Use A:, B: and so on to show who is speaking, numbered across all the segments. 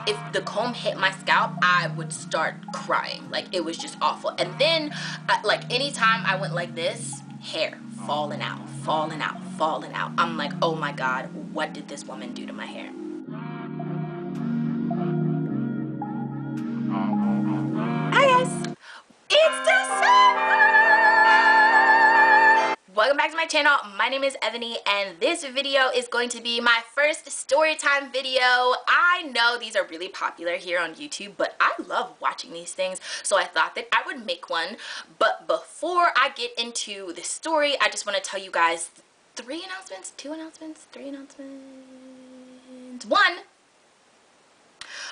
A: if the comb hit my scalp, I would start crying. Like, it was just awful. And then, like, anytime I went like this, hair falling out, falling out, falling out. I'm like, oh my God, what did this woman do to my hair? Hi guys, it's December! Welcome back to my channel. My name is eVani, and this video is going to be my first storytime video. I know these are really popular here on YouTube, but I love watching these things, so I thought that I would make one. But before I get into the story, I just want to tell you guys 3 announcements, 2 announcements, 3 announcements. 1.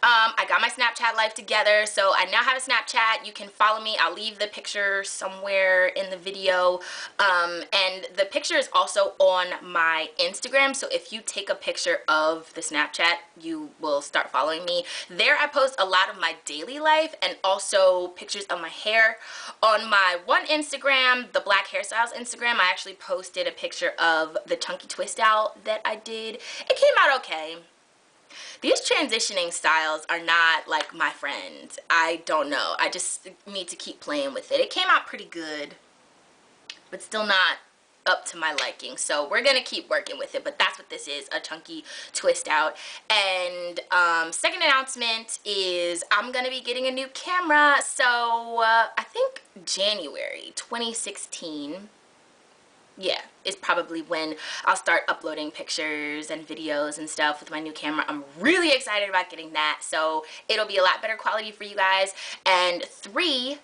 A: I got my Snapchat live together, so I now have a Snapchat. You can follow me. I'll leave the picture somewhere in the video, and the picture is also on my Instagram, so if you take a picture of the Snapchat, you will start following me. There I post a lot of my daily life and also pictures of my hair. On my one Instagram, the Black Hairstyles Instagram, I actually posted a picture of the chunky twist out that I did. It came out okay. These transitioning styles are not like my friend. I don't know. I just need to keep playing with it. It came out pretty good, but still not up to my liking. So we're gonna keep working with it, but that's what this is, a chunky twist out. And second announcement is I'm gonna be getting a new camera. So I think January 2016. Yeah, is probably when I'll start uploading pictures and videos and stuff with my new camera. I'm really excited about getting that, so it'll be a lot better quality for you guys. And 3,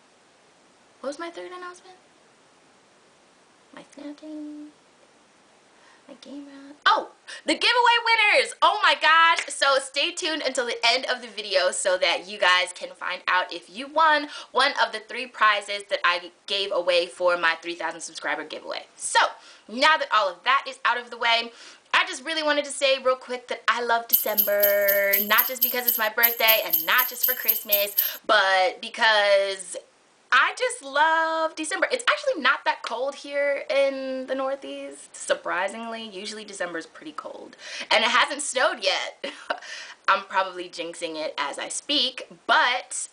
A: what was my third announcement? My snapping, my game run. Oh, the giveaway winners! Oh my gosh! So stay tuned until the end of the video so that you guys can find out if you won one of the 3 prizes that I gave away for my 3,000 subscriber giveaway. So now that all of that is out of the way, I just really wanted to say real quick that I love December, not just because it's my birthday and not just for Christmas, but because I just love December. It's actually not that cold here in the Northeast, surprisingly. Usually December is pretty cold, and it hasn't snowed yet. I'm probably jinxing it as I speak, but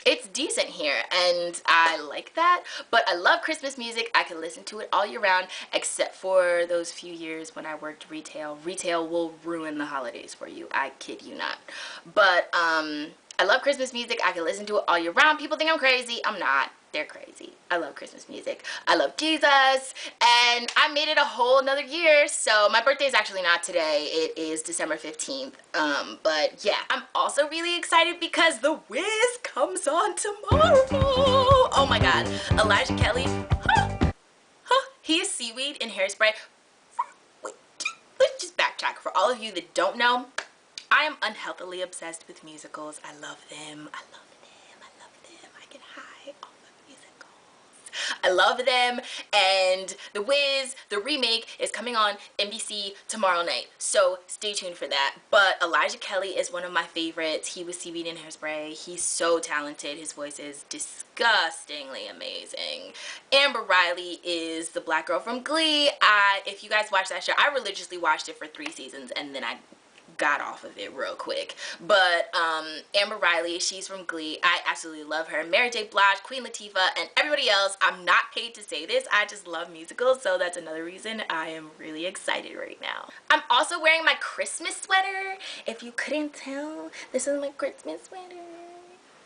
A: it's decent here, and I like that. But I love Christmas music. I can listen to it all year round, except for those few years when I worked retail. Retail will ruin the holidays for you. I kid you not. But I love Christmas music. I can listen to it all year round. People think I'm crazy. I'm not. They're crazy. I love Christmas music. I love Jesus. And I made it a whole nother year. So my birthday is actually not today. It is December 15th. But yeah, I'm also really excited because The Wiz comes on tomorrow. Oh my God. Elijah Kelly. He is Seaweed in Hairspray. Wait, let's just backtrack. For all of you that don't know, I am unhealthily obsessed with musicals. I love them. I love them. I love them. I get high on the musicals. I love them. And The Wiz, the remake, is coming on NBC tomorrow night. So stay tuned for that. But Elijah Kelly is one of my favorites. He was Seaweed in Hairspray. He's so talented. His voice is disgustingly amazing. Amber Riley is the black girl from Glee. If you guys watch that show, I religiously watched it for 3 seasons and then I got off of it real quick. But Amber Riley, she's from Glee. I absolutely love her. Mary J. Blige, Queen Latifah, and everybody else. I'm not paid to say this. I just love musicals, so that's another reason I am really excited right now. I'm also wearing my Christmas sweater. If you couldn't tell, this is my Christmas sweater.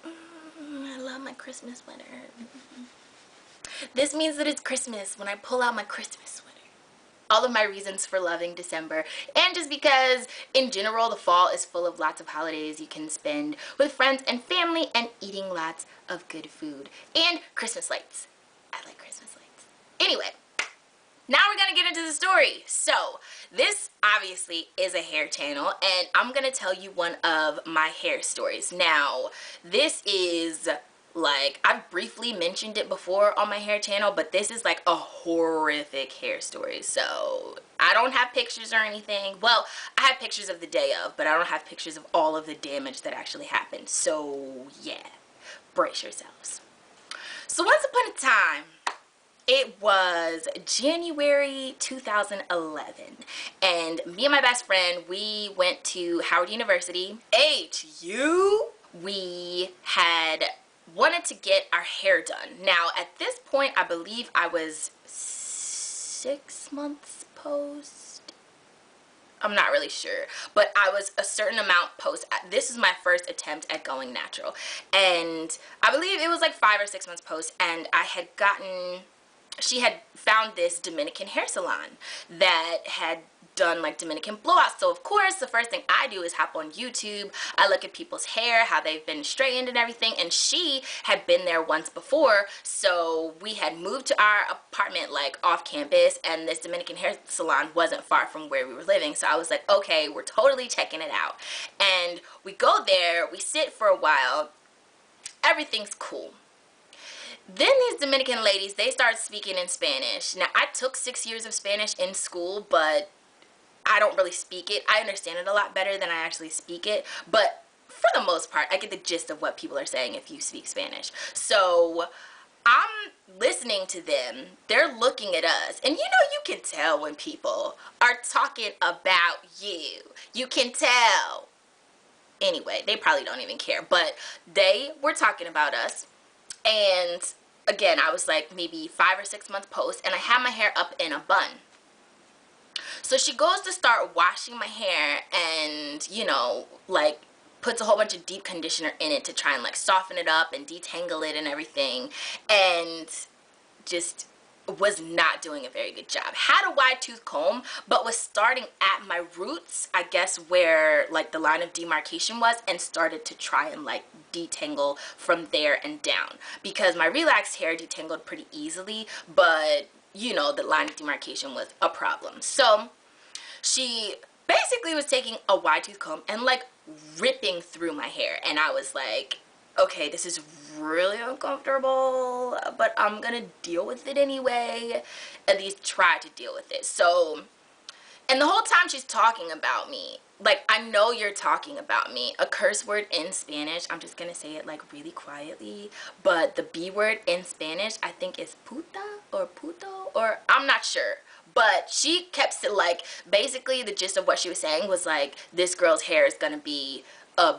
A: I love my Christmas sweater. This means that it's Christmas when I pull out my Christmas sweater. All of my reasons for loving December, and just because in general the fall is full of lots of holidays you can spend with friends and family and eating lots of good food and Christmas lights. I like Christmas lights. Anyway, now we're gonna get into the story. So this obviously is a hair channel, and I'm gonna tell you one of my hair stories. Now this is, like, I've briefly mentioned it before on my hair channel, but this is like a horrific hair story. So I don't have pictures or anything. Well, I have pictures of the day of, but I don't have pictures of all of the damage that actually happened. So yeah, brace yourselves. So once upon a time, It was January 2011, and me and my best friend, we went to Howard University, HU. We had wanted to get our hair done. Now, at this point, I believe I was 6 months post. I'm not really sure, but I was a certain amount post. This is my first attempt at going natural, and I believe it was like 5 or 6 months post, and I had gotten, she had found this Dominican hair salon that had done like Dominican blowouts. So of course the first thing I do is hop on YouTube. I look at people's hair, how they've been straightened and everything, and she had been there once before. So we had moved to our apartment like off campus, and this Dominican hair salon wasn't far from where we were living. So I was like, okay, we're totally checking it out. And we go there, we sit for a while, everything's cool. Then these Dominican ladies, they start speaking in Spanish. Now, I took 6 years of Spanish in school, but I don't really speak it. I understand it a lot better than I actually speak it, but for the most part, I get the gist of what people are saying if you speak Spanish. So I'm listening to them. They're looking at us, and you know, you can tell when people are talking about you. You can tell. Anyway, they probably don't even care, but they were talking about us. And again, I was like maybe 5 or 6 months post, and I had my hair up in a bun. So she goes to start washing my hair, and, you know, like puts a whole bunch of deep conditioner in it to try and like soften it up and detangle it and everything, and just was not doing a very good job. Had a wide tooth comb, but was starting at my roots, I guess, where like the line of demarcation was, and started to try and like detangle from there and down, because my relaxed hair detangled pretty easily, but you know, the line of demarcation was a problem. So she basically was taking a wide tooth comb and like ripping through my hair, and I was like, okay, this is really uncomfortable, but I'm gonna deal with it anyway, at least try to deal with it. So, and the whole time she's talking about me, like, I know you're talking about me, a curse word in Spanish, I'm just gonna say it like really quietly, but the B word in Spanish I think is puta or puto, or I'm not sure. But she kept it like, basically the gist of what she was saying was like, this girl's hair is gonna be a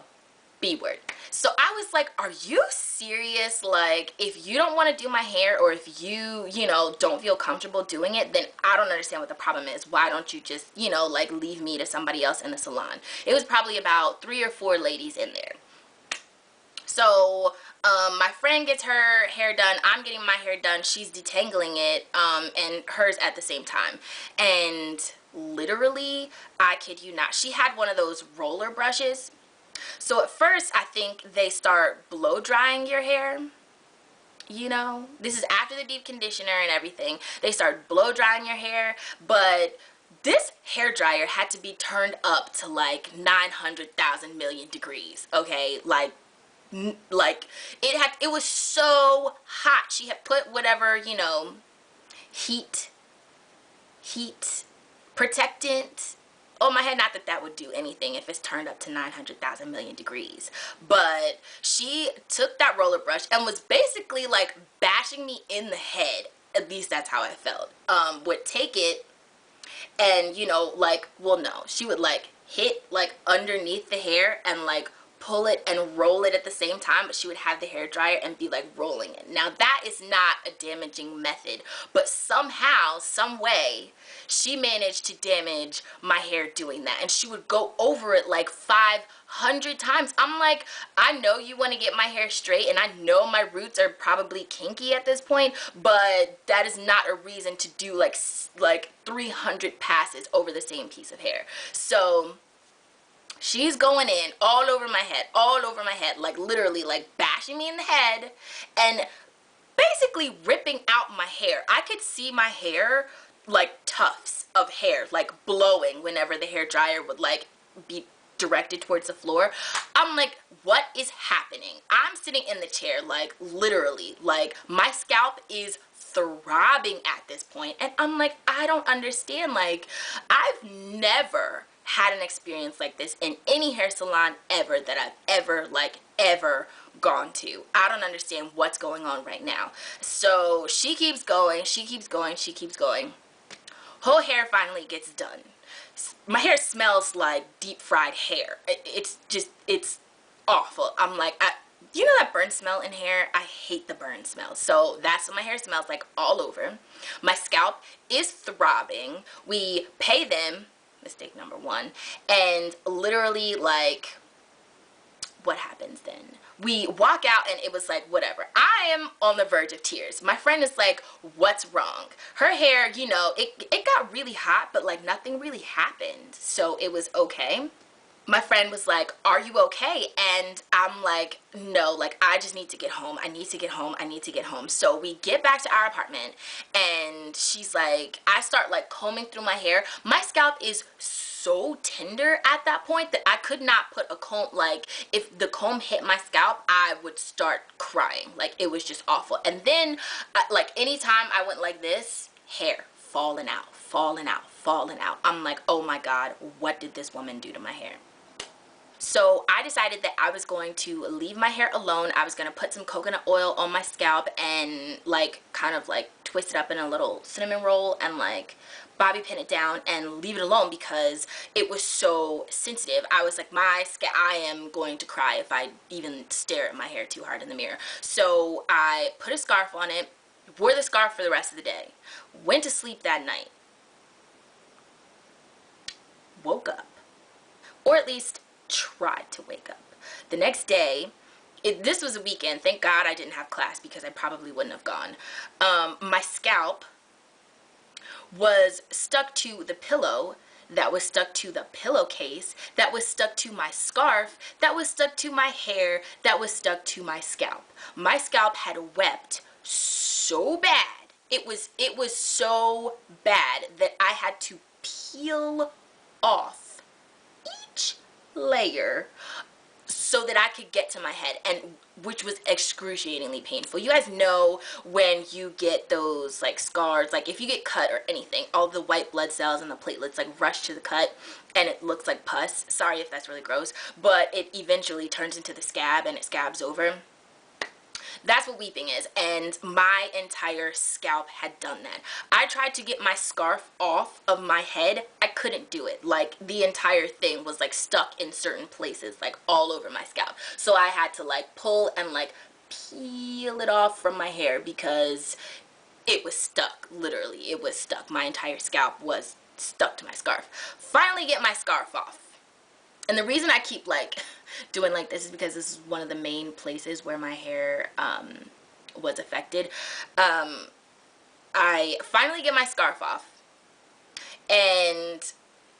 A: B word. So I was like, are you serious? Like, if you don't want to do my hair, or if you know, don't feel comfortable doing it, then I don't understand what the problem is. Why don't you just, you know, like leave me to somebody else in the salon? It was probably about 3 or 4 ladies in there. So my friend gets her hair done, I'm getting my hair done, she's detangling it, and hers at the same time. And literally, I kid you not, she had one of those roller brushes. So at first, I think they start blow drying your hair. You know, this is after the deep conditioner and everything. They start blow drying your hair, but this hair dryer had to be turned up to like 900,000 million degrees. Okay, like it was so hot. She had put whatever, you know, heat protectant on my head. Not that that would do anything if it's turned up to 900,000 million degrees, but she took that roller brush and was basically like bashing me in the head. At least that's how I felt. Would take it and, you know, like, well, no, she would like hit like underneath the hair and like pull it and roll it at the same time, but she would have the hair dryer and be like rolling it. Now that is not a damaging method, but somehow, some way, she managed to damage my hair doing that, and she would go over it like 500 times. I'm like, I know you want to get my hair straight, and I know my roots are probably kinky at this point, but that is not a reason to do like 300 passes over the same piece of hair. So she's going in all over my head, like literally like bashing me in the head and basically ripping out my hair. I could see my hair, like tufts of hair, like blowing whenever the hair dryer would like be directed towards the floor. I'm like, what is happening? I'm sitting in the chair, like literally, like my scalp is throbbing at this point, and I'm like, I don't understand. Like, I've never had an experience like this in any hair salon ever that I've ever gone to. I don't understand what's going on right now. So she keeps going, she keeps going, she keeps going. Whole hair finally gets done. My hair smells like deep fried hair. It's awful. I'm like, you know that burn smell in hair? I hate the burn smell. So that's what my hair smells like all over. My scalp is throbbing. We pay them, mistake number one, and literally, like, what happens then? We walk out and it was like, whatever. I am on the verge of tears. My friend is like, what's wrong? Her hair, you know, it got really hot, but like nothing really happened. So it was okay. My friend was like, are you okay? And I'm like, no, like, I just need to get home. I need to get home. I need to get home. So we get back to our apartment and she's like, I start like combing through my hair. My scalp is so tender at that point that I could not put a comb, like, if the comb hit my scalp, I would start crying. Like, it was just awful. And then, like, anytime I went like this, hair falling out, falling out, falling out. I'm like, oh my God, what did this woman do to my hair? So I decided that I was going to leave my hair alone. I was going to put some coconut oil on my scalp and like kind of like twist it up in a little cinnamon roll and like bobby pin it down and leave it alone because it was so sensitive. I was like, I am going to cry if I even stare at my hair too hard in the mirror. So I put a scarf on it, wore the scarf for the rest of the day, went to sleep that night, woke up, or at least tried to wake up. The next day, this was a weekend. Thank God I didn't have class because I probably wouldn't have gone. My scalp was stuck to the pillow, that was stuck to the pillowcase, that was stuck to my scarf, that was stuck to my hair, that was stuck to my scalp. My scalp had wept so bad. It was so bad that I had to peel off each layer so that I could get to my head, and which was excruciatingly painful. You guys know when you get those like scars, like if you get cut or anything, all the white blood cells and the platelets like rush to the cut and it looks like pus. Sorry if that's really gross, but it eventually turns into the scab and it scabs over. That's what weeping is, and my entire scalp had done that. I tried to get my scarf off of my head. I couldn't do it. Like, the entire thing was like stuck in certain places, like all over my scalp. So I had to like pull and like peel it off from my hair because it was stuck. Literally, it was stuck. My entire scalp was stuck to my scarf. Finally get my scarf off. And the reason I keep like doing like this is because this is one of the main places where my hair was affected. I finally get my scarf off, and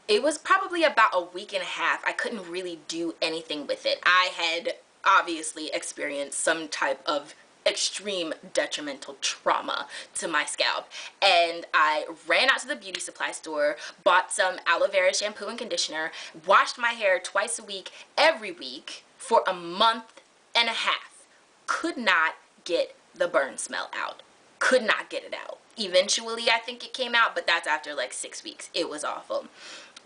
A: it was probably about a week and a half. I couldn't really do anything with it. I had obviously experienced some type of extreme detrimental trauma to my scalp, and I ran out to the beauty supply store, bought some aloe vera shampoo and conditioner, washed my hair twice a week, every week for a month and a half. Could not get the burn smell out. Could not get it out. Eventually I think it came out, but that's after like 6 weeks. It was awful.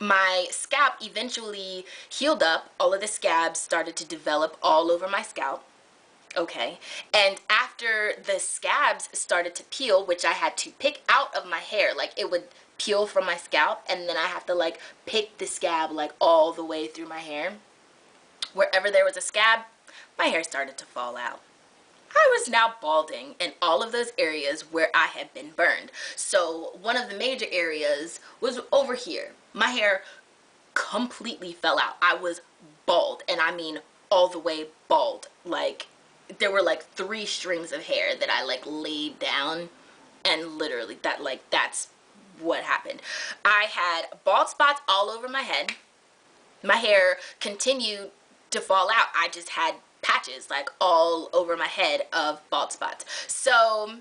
A: My scalp eventually healed up. All of the scabs started to develop all over my scalp. Okay, and after the scabs started to peel, which I had to pick out of my hair, like it would peel from my scalp, and then I have to like pick the scab like all the way through my hair. Wherever there was a scab, my hair started to fall out. I was now balding in all of those areas where I had been burned. So one of the major areas was over here. My hair completely fell out. I was bald, and I mean all the way bald. Like, there were like 3 strings of hair that I like laid down, and literally that's what happened. I had bald spots all over my head. My hair continued to fall out. I just had patches like all over my head of bald spots. So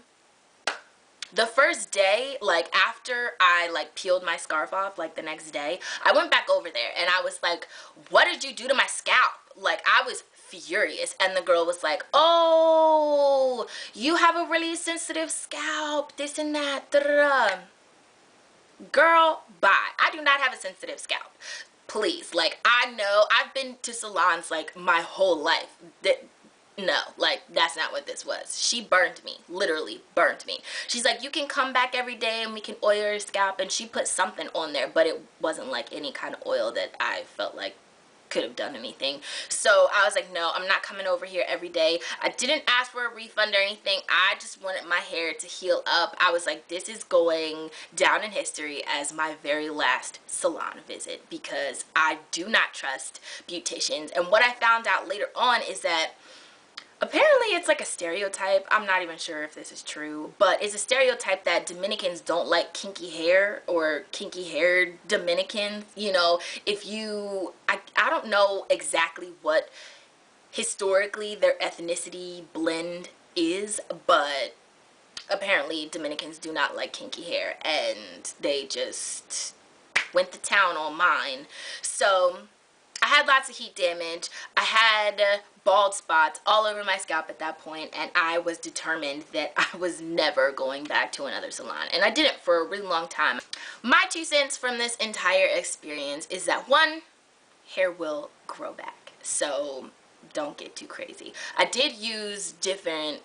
A: the first day, like after I like peeled my scarf off, like the next day, I went back over there and I was like, what did you do to my scalp? Like, I was furious, and the girl was like, oh, you have a really sensitive scalp, this and that, da-da-da. Girl, bye. I do not have a sensitive scalp. please. Like, I know I've been to salons like my whole life. No, like, that's not what this was. She burned me, literally burned me. She's like, you can come back every day and we can oil your scalp, and she put something on there, but it wasn't like any kind of oil that I felt like could have done anything. So I was like, no, I'm not coming over here every day. I didn't ask for a refund or anything. I just wanted my hair to heal up. I was like, this is going down in history as my very last salon visit, because I do not trust beauticians. And what I found out later on is that apparently it's like a stereotype. I'm not even sure if this is true, but it's a stereotype that Dominicans don't like kinky hair, or kinky haired Dominicans. You know, if you, I don't know exactly what historically their ethnicity blend is, but apparently Dominicans do not like kinky hair, and they just went to town on mine. So I had lots of heat damage. I had bald spots all over my scalp at that point, and I was determined that I was never going back to another salon, and I didn't for a really long time. My 2 cents from this entire experience is that, 1, hair will grow back, so don't get too crazy. I did use different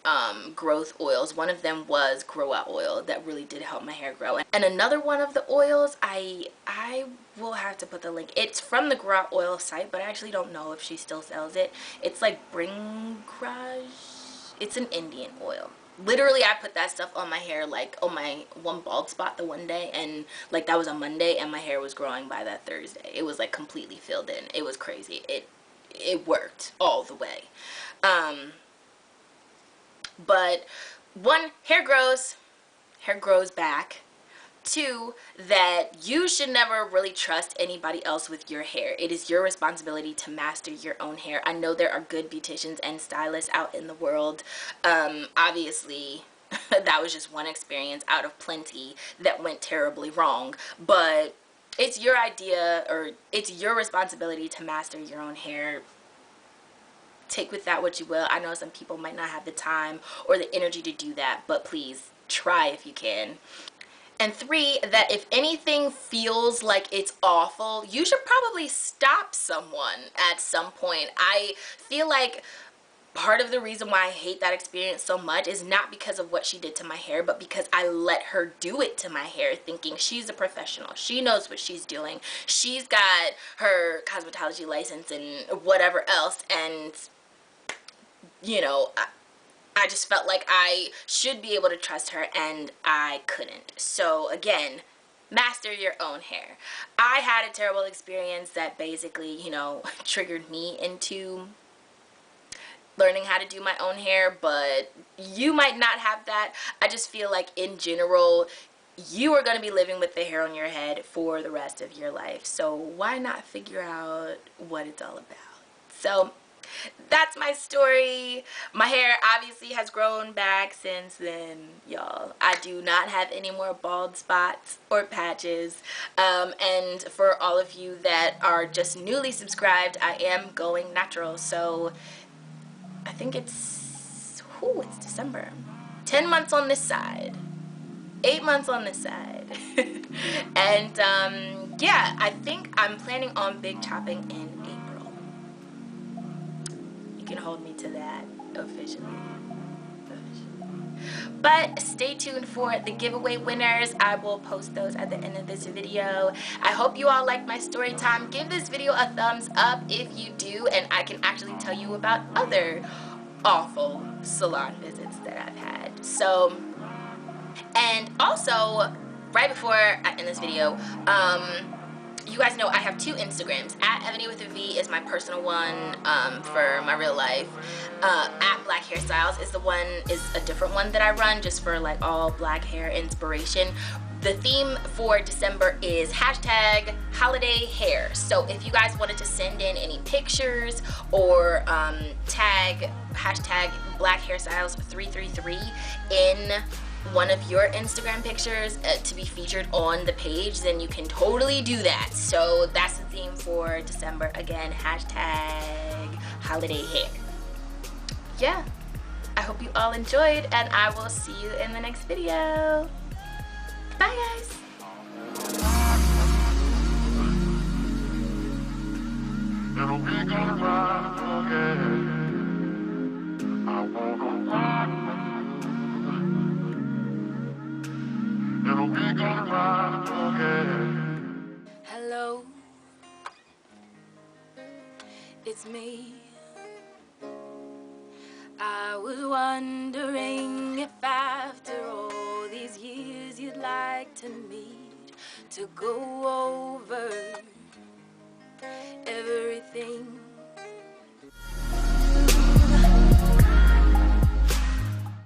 A: growth oils. One of them was grow out oil that really did help my hair grow, and another one of the oils, I will have to put the link. It's from the grow out oil site, but I actually don't know if she still sells it. It's like Bringraj. It's an Indian oil. Literally, I put that stuff on my hair, like on my one bald spot the one day, and like that was a Monday, and my hair was growing by that Thursday. It was like completely filled in. It was crazy. It worked all the way. But 1, hair grows back. 2, that you should never really trust anybody else with your hair. It is your responsibility to master your own hair. I know there are good beauticians and stylists out in the world. Obviously, that was just one experience out of plenty that went terribly wrong, but it's your idea, or it's your responsibility to master your own hair. Take with that what you will. I know some people might not have the time or the energy to do that, but please try if you can. And 3, that if anything feels like it's awful, you should probably stop someone at some point. I feel like part of the reason why I hate that experience so much is not because of what she did to my hair, but because I let her do it to my hair, thinking she's a professional. She knows what she's doing. She's got her cosmetology license and whatever else, and you know, I just felt like I should be able to trust her, and I couldn't. So again, master your own hair. I had a terrible experience that basically, you know, triggered me into learning how to do my own hair, but you might not have that. I just feel like in general, you are going to be living with the hair on your head for the rest of your life. So why not figure out what it's all about? So that's my story. My hair obviously has grown back since then, y'all. I do not have any more bald spots or patches. And for all of you that are just newly subscribed, I am going natural. So I think it's December. 10 months on this side. 8 months on this side. And yeah, I think I'm planning on big chopping in April. You can hold me to that officially. But stay tuned for the giveaway winners. I will post those at the end of this video. I hope you all liked my story time. Give this video a thumbs up if you do, and I can actually tell you about other awful salon visits that I've had. So, and also, right before I end this video, you guys know I have 2 Instagrams. At eVaniwithaV is my personal one for my real life. At Black Hairstyles is a different one that I run just for like all black hair inspiration. The theme for December is #holiday_hair. So if you guys wanted to send in any pictures or tag #blackhairstyles333 in one of your Instagram pictures to be featured on the page, then you can totally do that. So that's the theme for December. Again, #holiday_hair. Yeah, I hope you all enjoyed, and I will see you in the next video. Bye guys.
B: And we can ride again. I wanna ride with you. And we can ride again.
A: Hello, it's me. I was wondering if after all these years you'd like to meet, to go over everything